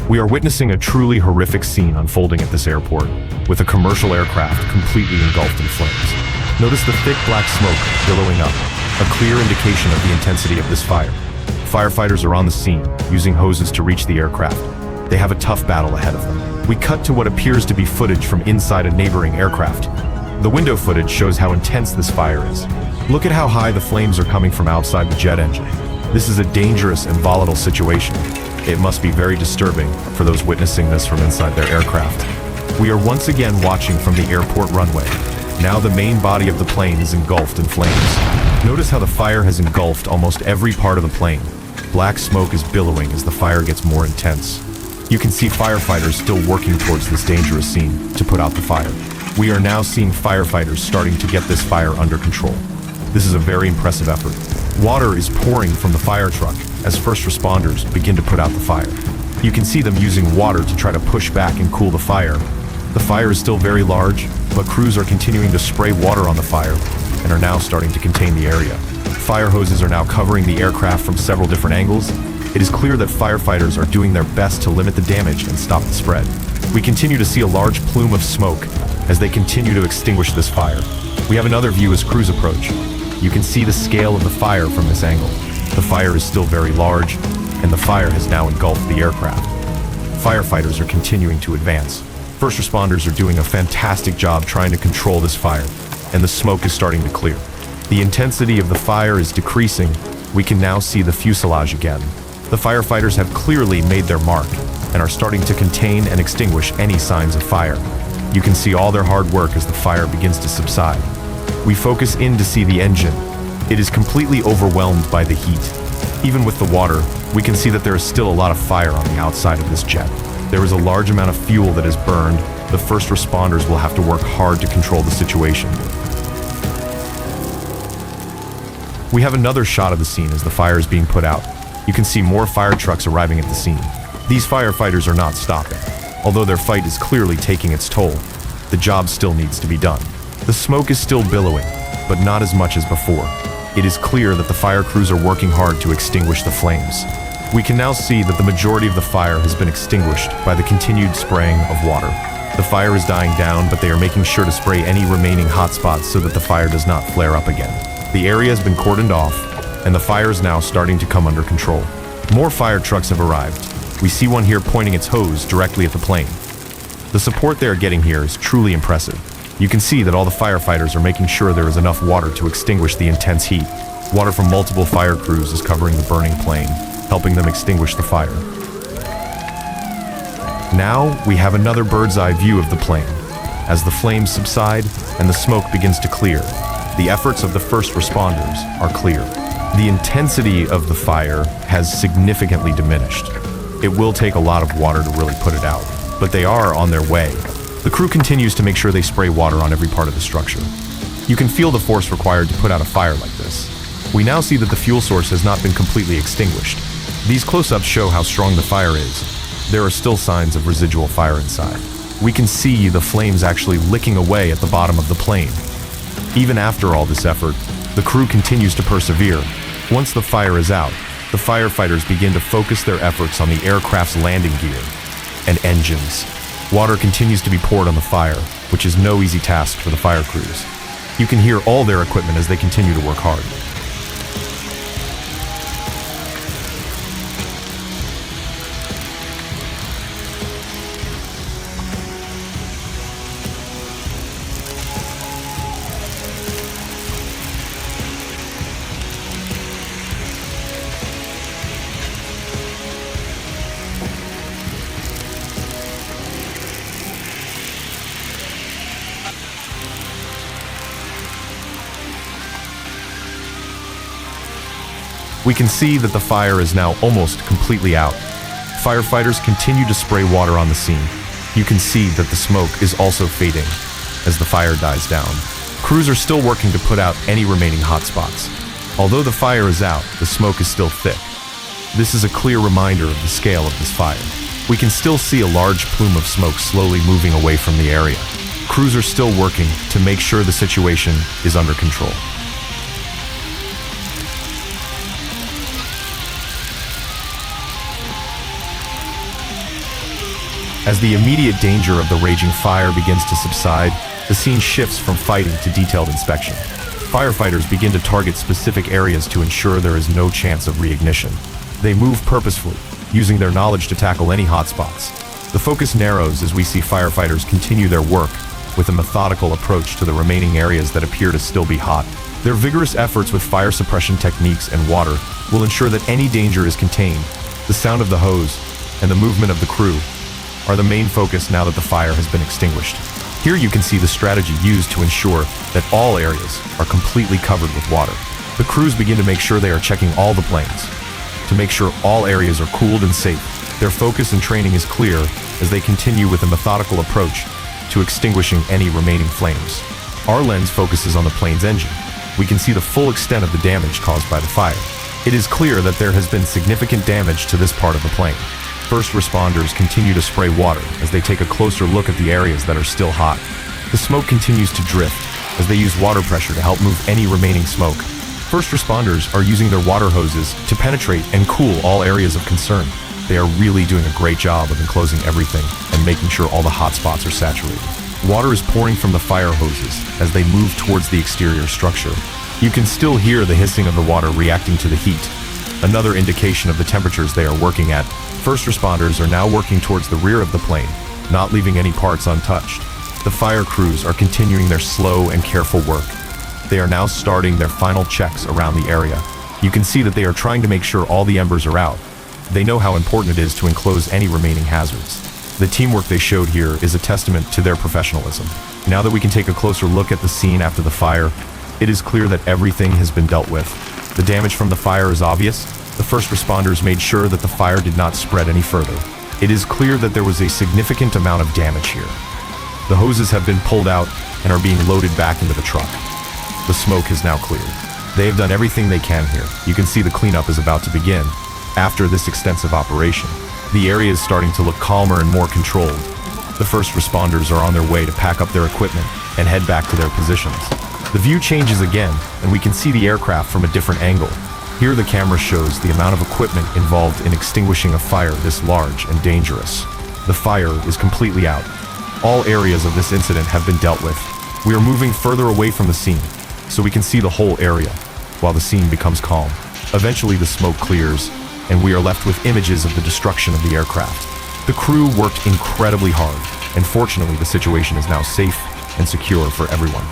We are witnessing a truly horrific scene unfolding at this airport, with a commercial aircraft completely engulfed in flames. Notice the thick black smoke billowing up, a clear indication of the intensity of this fire. Firefighters are on the scene, using hoses to reach the aircraft. They have a tough battle ahead of them. We cut to what appears to be footage from inside a neighboring aircraft. The window footage shows how intense this fire is. Look at how high the flames are coming from outside the jet engine. This is a dangerous and volatile situation. It must be very disturbing for those witnessing this from inside their aircraft. We are once again watching from the airport runway. Now the main body of the plane is engulfed in flames. Notice how the fire has engulfed almost every part of the plane. Black smoke is billowing as the fire gets more intense. You can see firefighters still working towards this dangerous scene to put out the fire. We are now seeing firefighters starting to get this fire under control. This is a very impressive effort. Water is pouring from the fire truck as first responders begin to put out the fire. You can see them using water to try to push back and cool the fire. The fire is still very large, but crews are continuing to spray water on the fire and are now starting to contain the area. Fire hoses are now covering the aircraft from several different angles. It is clear that firefighters are doing their best to limit the damage and stop the spread. We continue to see a large plume of smoke as they continue to extinguish this fire. We have another view as crews approach. You can see the scale of the fire from this angle. The fire is still very large, and the fire has now engulfed the aircraft. Firefighters are continuing to advance. First responders are doing a fantastic job trying to control this fire, and the smoke is starting to clear. The intensity of the fire is decreasing. We can now see the fuselage again. The firefighters have clearly made their mark and are starting to contain and extinguish any signs of fire. You can see all their hard work as the fire begins to subside. We focus in to see the engine. It is completely overwhelmed by the heat. Even with the water, we can see that there is still a lot of fire on the outside of this jet. There is a large amount of fuel that is burned. The first responders will have to work hard to control the situation. We have another shot of the scene as the fire is being put out. You can see more fire trucks arriving at the scene. These firefighters are not stopping. Although their fight is clearly taking its toll, the job still needs to be done. The smoke is still billowing, but not as much as before. It is clear that the fire crews are working hard to extinguish the flames. We can now see that the majority of the fire has been extinguished by the continued spraying of water. The fire is dying down, but they are making sure to spray any remaining hot spots so that the fire does not flare up again. The area has been cordoned off, and the fire is now starting to come under control. More fire trucks have arrived. We see one here pointing its hose directly at the plane. The support they are getting here is truly impressive. You can see that all the firefighters are making sure there is enough water to extinguish the intense heat. Water from multiple fire crews is covering the burning plane, helping them extinguish the fire. Now we have another bird's eye view of the plane. As the flames subside and the smoke begins to clear, the efforts of the first responders are clear. The intensity of the fire has significantly diminished. It will take a lot of water to really put it out, but they are on their way. The crew continues to make sure they spray water on every part of the structure. You can feel the force required to put out a fire like this. We now see that the fuel source has not been completely extinguished. These close-ups show how strong the fire is. There are still signs of residual fire inside. We can see the flames actually licking away at the bottom of the plane. Even after all this effort, the crew continues to persevere. Once the fire is out, the firefighters begin to focus their efforts on the aircraft's landing gear and engines. Water continues to be poured on the fire, which is no easy task for the fire crews. You can hear all their equipment as they continue to work hard. We can see that the fire is now almost completely out. Firefighters continue to spray water on the scene. You can see that the smoke is also fading as the fire dies down. Crews are still working to put out any remaining hot spots. Although the fire is out, the smoke is still thick. This is a clear reminder of the scale of this fire. We can still see a large plume of smoke slowly moving away from the area. Crews are still working to make sure the situation is under control. As the immediate danger of the raging fire begins to subside, the scene shifts from fighting to detailed inspection. Firefighters begin to target specific areas to ensure there is no chance of reignition. They move purposefully, using their knowledge to tackle any hotspots. The focus narrows as we see firefighters continue their work with a methodical approach to the remaining areas that appear to still be hot. Their vigorous efforts with fire suppression techniques and water will ensure that any danger is contained. The sound of the hose and the movement of the crew are the main focus now that the fire has been extinguished. Here you can see the strategy used to ensure that all areas are completely covered with water. The crews begin to make sure they are checking all the planes, to make sure all areas are cooled and safe. Their focus and training is clear as they continue with a methodical approach to extinguishing any remaining flames. Our lens focuses on the plane's engine. We can see the full extent of the damage caused by the fire. It is clear that there has been significant damage to this part of the plane. First responders continue to spray water as they take a closer look at the areas that are still hot. The smoke continues to drift as they use water pressure to help move any remaining smoke. First responders are using their water hoses to penetrate and cool all areas of concern. They are really doing a great job of enclosing everything and making sure all the hot spots are saturated. Water is pouring from the fire hoses as they move towards the exterior structure. You can still hear the hissing of the water reacting to the heat, another indication of the temperatures they are working at. First responders are now working towards the rear of the plane, not leaving any parts untouched. The fire crews are continuing their slow and careful work. They are now starting their final checks around the area. You can see that they are trying to make sure all the embers are out. They know how important it is to enclose any remaining hazards. The teamwork they showed here is a testament to their professionalism. Now that we can take a closer look at the scene after the fire, it is clear that everything has been dealt with. The damage from the fire is obvious. The first responders made sure that the fire did not spread any further. It is clear that there was a significant amount of damage here. The hoses have been pulled out and are being loaded back into the truck. The smoke has now cleared. They have done everything they can here. You can see the cleanup is about to begin. After this extensive operation, the area is starting to look calmer and more controlled. The first responders are on their way to pack up their equipment and head back to their positions. The view changes again, and we can see the aircraft from a different angle. Here the camera shows the amount of equipment involved in extinguishing a fire this large and dangerous. The fire is completely out. All areas of this incident have been dealt with. We are moving further away from the scene, so we can see the whole area, while the scene becomes calm. Eventually the smoke clears, and we are left with images of the destruction of the aircraft. The crew worked incredibly hard, and fortunately the situation is now safe and secure for everyone.